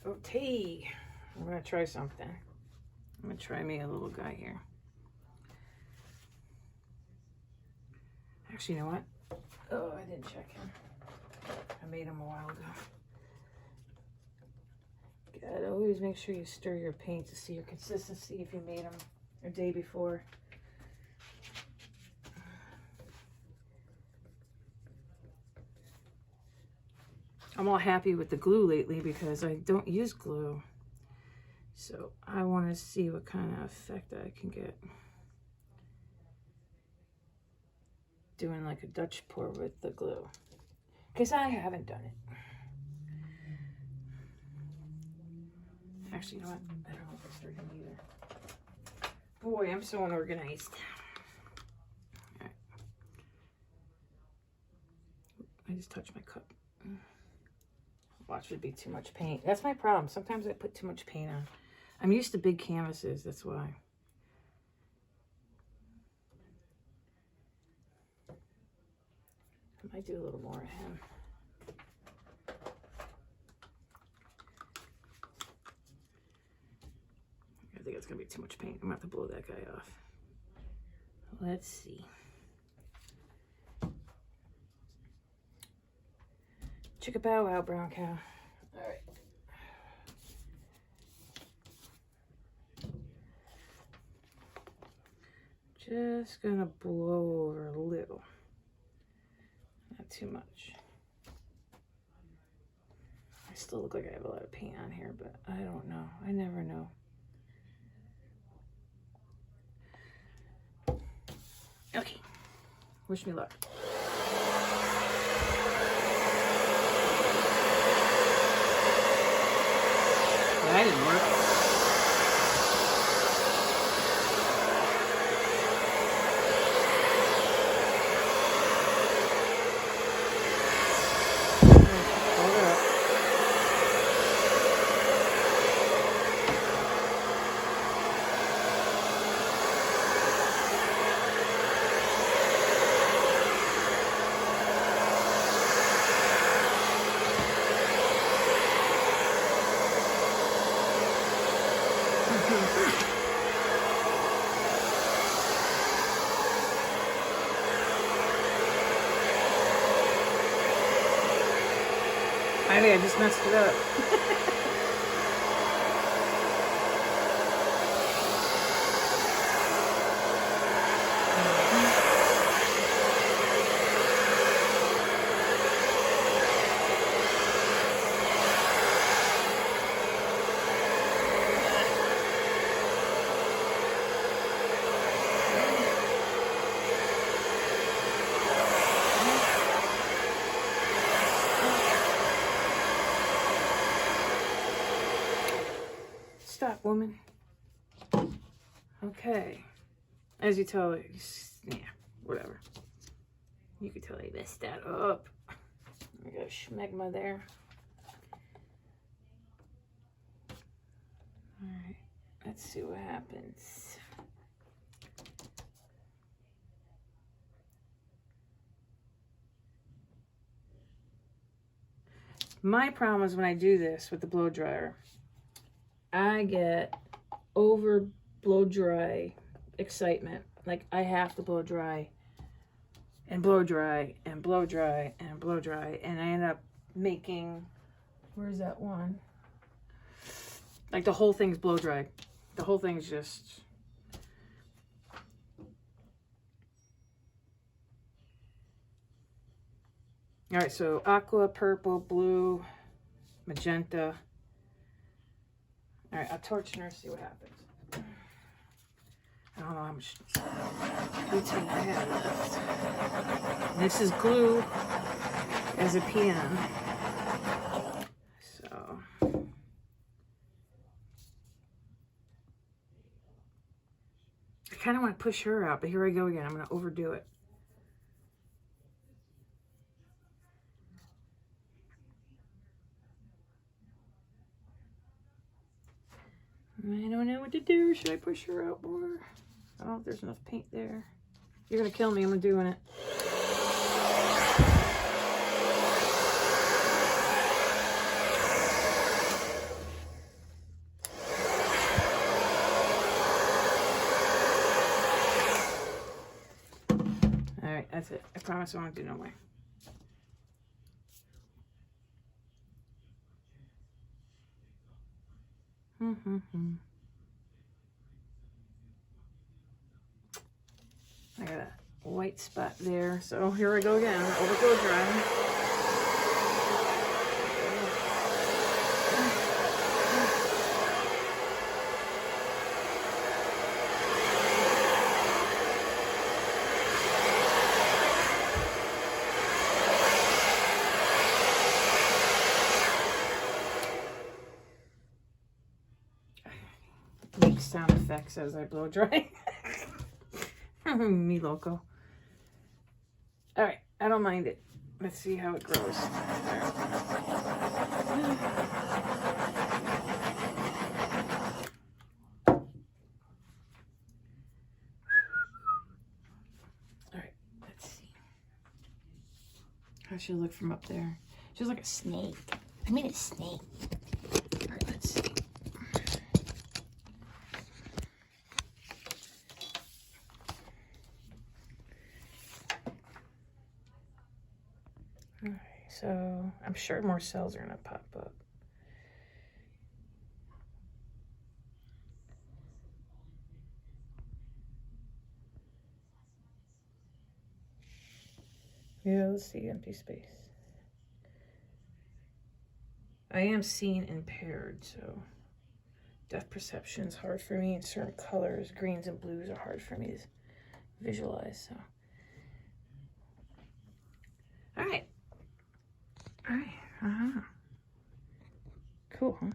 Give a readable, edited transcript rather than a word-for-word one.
Okay, I'm gonna try something. I'm gonna try me a little guy here. Actually, you know what? Oh, I didn't check him. I made him a while ago. Gotta always make sure you stir your paint to see your consistency if you made them a day before. I'm all happy with the glue lately because I don't use glue. So I want to see what kind of effect I can get. Doing like a Dutch pour with the glue. Because I haven't done it. Actually, you know what? I don't know if I started either. Boy, I'm so unorganized. Alright. I just touched my cup. Watch, would be too much paint. That's my problem. Sometimes I put too much paint on. I'm used to big canvases, that's why. I might do a little more of him. I think it's gonna be too much paint. I'm gonna have to blow that guy off. Let's see. Chicka bow wow, brown cow. All right. Just gonna blow over a little. Not too much. I still look like I have a lot of paint on here, but I don't know. I never know. Okay. Wish me luck. That didn't work. I think I just messed it up. Stop, woman. Okay. As you tell, yeah, whatever. You could tell I messed that up. I got a schmegma there. Alright, let's see what happens. My problem is when I do this with the blow dryer, I get over blow dry excitement. Like I have to blow dry and blow dry and blow dry and blow dry, and I end up making, where's that one? Like the whole thing's blow dried. The whole thing's just, all right, so aqua, purple, blue, magenta. All right, I'll torch her, see what happens. I don't know how much glue tape I have left. And this is glue as a PM. So. I kind of want to push her out, but here I go again. I'm going to overdo it. I don't know what to do. Should I push her out more? I don't know if there's enough paint there. You're gonna kill me. I'm doing it. with it. I promise I won't do no way. I got a white spot there, so here I go again. Over blow dry. Make sound effects as I blow dry. Me loco. All right, I don't mind it. Let's see how it grows. All right, let's see. How should it look from up there? She's like a snake. I made a snake. All right, let's see. All right, so I'm sure more cells are gonna pop up. Yeah, let's see, empty space. I am seeing impaired, so depth perception is hard for me, and certain colors, greens and blues, are hard for me to visualize. So, all right, cool, huh?